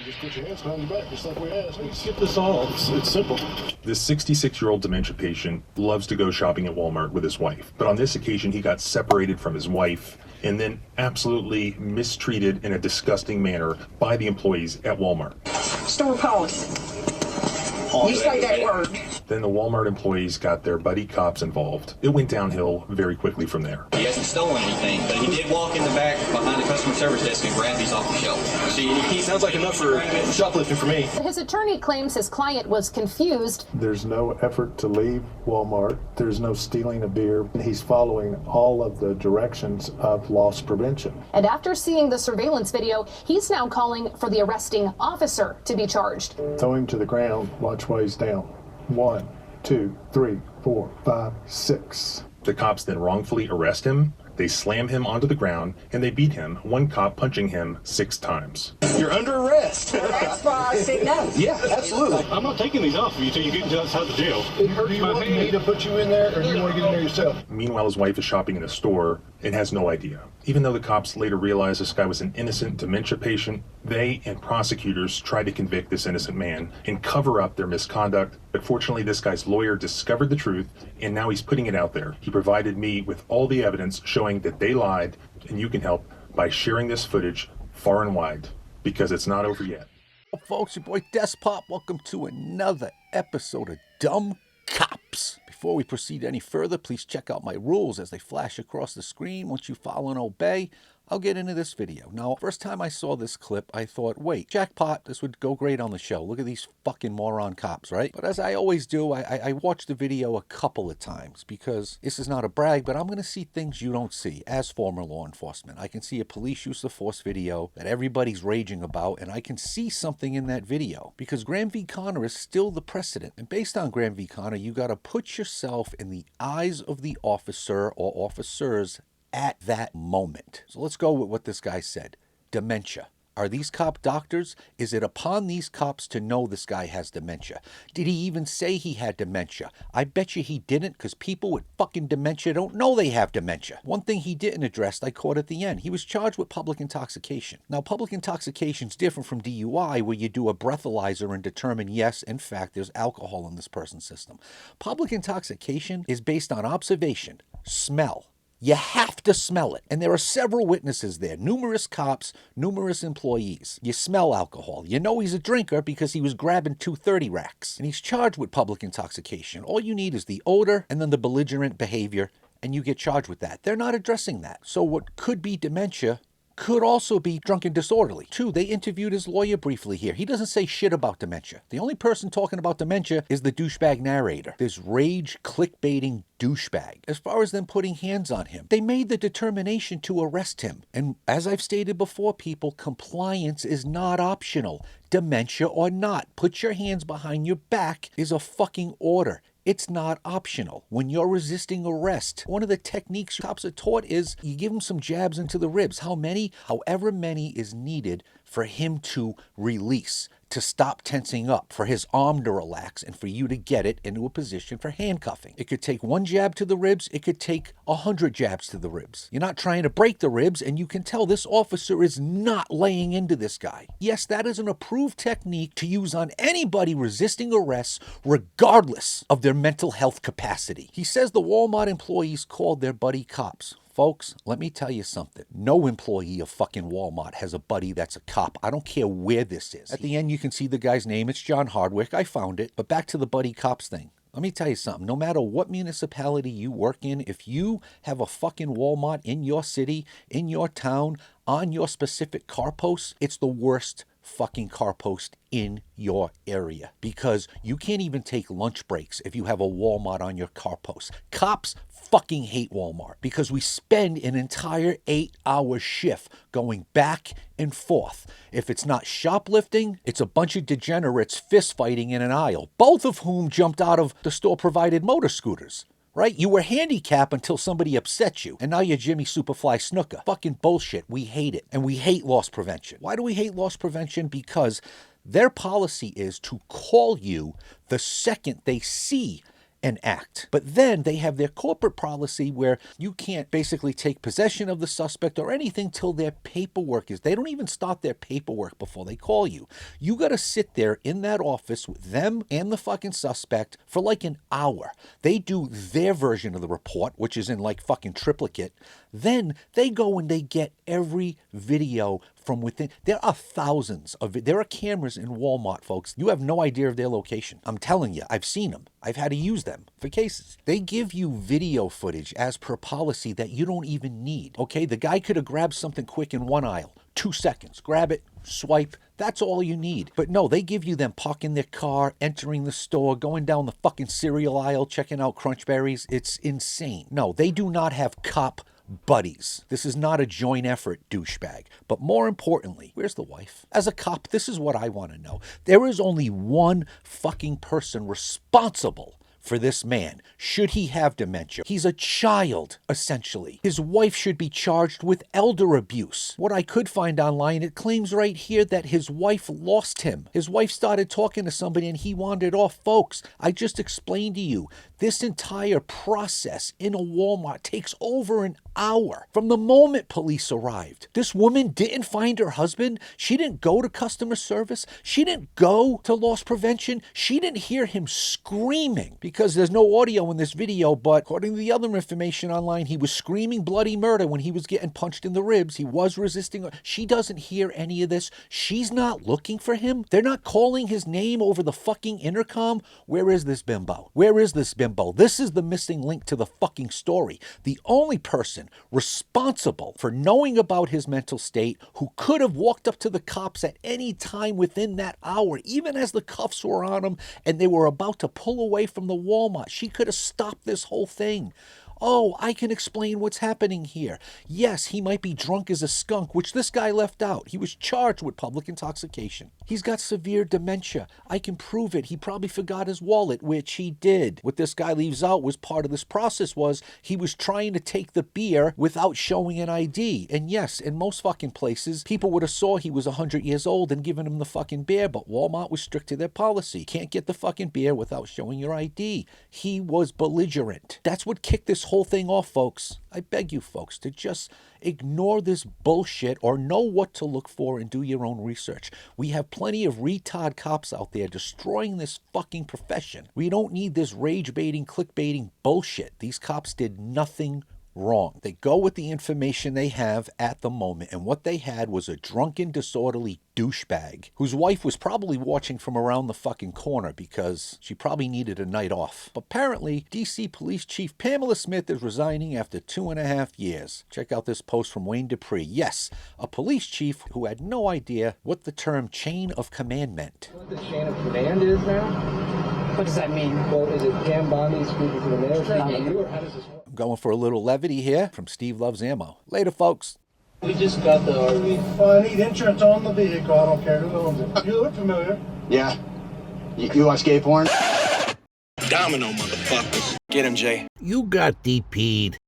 Just put your hands behind your back, just like we asked. Let's get this all. It's simple. This 66-year-old dementia patient loves to go shopping at Walmart with his wife, but on this occasion he got separated from his wife and then absolutely mistreated in a disgusting manner by the employees at Walmart. Store policy. You say that word. Then the Walmart employees got their buddy cops involved. It went downhill very quickly from there. He hasn't stolen anything, but he did walk in the back behind the customer service desk and grab these off the shelf. See, he Sounds like enough for shoplifting for me. His attorney claims his client was confused. There's no effort to leave Walmart. There's no stealing a beer. He's following all of the directions of loss prevention. And after seeing the surveillance video, he's now calling for the arresting officer to be charged. Throw him to the ground, watch while he's down. 1, 2, 3, 4, 5, 6. The cops then wrongfully arrest him, they slam him onto the ground, and they beat him, one cop punching him 6 times. You're under arrest. That's why I said no. Yeah, absolutely. I'm not taking these off of you until you get into outside the jail. Do you want me to put you in there, or do you want to get in there yourself? Meanwhile, his wife is shopping in a store and has no idea. Even though the cops later realized this guy was an innocent dementia patient, they and prosecutors tried to convict this innocent man and cover up their misconduct. But fortunately, this guy's lawyer discovered the truth, and now he's putting it out there. He provided me with all the evidence showing that they lied, and you can help by sharing this footage far and wide, because it's not over yet. Well, folks, your boy Despot. Welcome to another episode of Dumb Cops. Before we proceed any further, please check out my rules as they flash across the screen. Once you follow and obey, I'll get into this video. Now, first time I saw this clip, I thought, wait, jackpot, this would go great on the show. Look at these fucking moron cops, right? But as I always do, I watched the video a couple of times because this is not a brag, but I'm going to see things you don't see as former law enforcement. I can see a police use of force video that everybody's raging about, and I can see something in that video because Graham v. Connor is still the precedent. And based on Graham v. Connor, you got to put yourself in the eyes of the officer or officers at that moment. So let's go with what this guy said. Dementia. Are these cop doctors? Is it upon these cops to know this guy has dementia? Did he even say he had dementia? I bet you he didn't, because people with fucking dementia don't know they have dementia. One thing he didn't address, I caught at the end. He was charged with public intoxication. Now, public intoxication is different from DUI, where you do a breathalyzer and determine, yes, in fact, there's alcohol in this person's system. Public intoxication is based on observation, smell. You have to smell it. And there are several witnesses there, numerous cops, numerous employees. You smell alcohol. You know he's a drinker because he was grabbing 230 racks. And he's charged with public intoxication. All you need is the odor and then the belligerent behavior, and you get charged with that. They're not addressing that. So what could be dementia could also be drunk and disorderly. 2, they interviewed his lawyer briefly here. He doesn't say shit about dementia. The only person talking about dementia is the douchebag narrator. This rage clickbaiting douchebag. As far as them putting hands on him, they made the determination to arrest him. And as I've stated before, people, compliance is not optional. Dementia or not, put your hands behind your back is a fucking order. It's not optional. When you're resisting arrest, one of the techniques cops are taught is you give him some jabs into the ribs. How many? However many is needed for him to release, to stop tensing up, for his arm to relax, and for you to get it into a position for handcuffing. It could take 1 jab to the ribs. It could take 100 jabs to the ribs. You're not trying to break the ribs, and you can tell this officer is not laying into this guy. Yes, that is an approved technique to use on anybody resisting arrest, regardless of their mental health capacity. He says the Walmart employees called their buddy cops. Folks, let me tell you something. No employee of fucking Walmart has a buddy that's a cop. I don't care where this is. At the end, you can see the guy's name. It's John Hardwick. I found it. But back to the buddy cops thing. Let me tell you something. No matter what municipality you work in, if you have a fucking Walmart in your city, in your town, on your specific car post, it's the worst fucking car post in your area, because you can't even take lunch breaks if you have a Walmart on your car post. Cops fucking hate Walmart because we spend an entire 8-hour shift going back and forth. If it's not shoplifting, it's a bunch of degenerates fist fighting in an aisle, both of whom jumped out of the store provided motor scooters. Right? You were handicapped until somebody upset you, and now you're Jimmy Superfly Snooker. Fucking bullshit. We hate it. And we hate loss prevention. Why do we hate loss prevention? Because their policy is to call you the second they see and act. But then they have their corporate policy where you can't basically take possession of the suspect or anything till their paperwork is. They don't even start their paperwork before they call you. You got to sit there in that office with them and the fucking suspect for like an hour. They do their version of the report, which is in like fucking triplicate. Then they go and they get every video from within. There are thousands of there are cameras in Walmart, folks. You have no idea of their location. I'm telling you, I've seen them. I've had to use them for cases. They give you video footage as per policy that you don't even need. Okay, the guy could have grabbed something quick in one aisle. 2 seconds. Grab it, swipe. That's all you need. But no, they give you them parking their car, entering the store, going down the fucking cereal aisle, checking out Crunch Berries. It's insane. No, they do not have cop buddies. This is not a joint effort, douchebag. But more importantly, where's the wife? As a cop, this is what I want to know. There is only one fucking person responsible for this man, should he have dementia. He's a child, essentially. His wife should be charged with elder abuse. What I could find online, it claims right here that his wife lost him. His wife started talking to somebody and he wandered off. Folks, I just explained to you, this entire process in a Walmart takes over an hour from the moment police arrived. This woman didn't find her husband. She didn't go to customer service. She didn't go to loss prevention. She didn't hear him screaming because there's no audio in this video, but according to the other information online, he was screaming bloody murder when he was getting punched in the ribs. He was resisting. She doesn't hear any of this. She's not looking for him. They're not calling his name over the fucking intercom. Where is this bimbo? Where is this bimbo? This is the missing link to the fucking story. The only person responsible for knowing about his mental state, who could have walked up to the cops at any time within that hour, even as the cuffs were on him and they were about to pull away from the Walmart. She could have stopped this whole thing. Oh, I can explain what's happening here. Yes, he might be drunk as a skunk, which this guy left out. He was charged with public intoxication. He's got severe dementia. I can prove it. He probably forgot his wallet, which he did. What this guy leaves out was part of this process was he was trying to take the beer without showing an ID. And yes, in most fucking places, people would have saw he was 100 years old and given him the fucking beer, but Walmart was strict to their policy. Can't get the fucking beer without showing your ID. He was belligerent. That's what kicked this whole thing off, folks. I beg you folks to just ignore this bullshit or know what to look for and do your own research. We have plenty of retard cops out there destroying this fucking profession. We don't need this rage-baiting, clickbaiting bullshit. These cops did nothing wrong. They go with the information they have at the moment, and what they had was a drunken, disorderly douchebag whose wife was probably watching from around the fucking corner because she probably needed a night off. Apparently, DC Police Chief Pamela Smith is resigning after 2.5 years. Check out this post from Wayne Dupree. Yes, a police chief who had no idea what the term chain of command meant. What the chain of command is now? What does that mean? Well, is it Pam Bondi speaking to the mayor, speaking to you, or how does this work? I'm going for a little levity here from Steve Loves Ammo. Later, folks. We just got the RV. Well, I need insurance on the vehicle. I don't care who owns it. You look familiar. Yeah. You watch gay porn? Domino, motherfuckers. Get him, Jay. You got DP'd.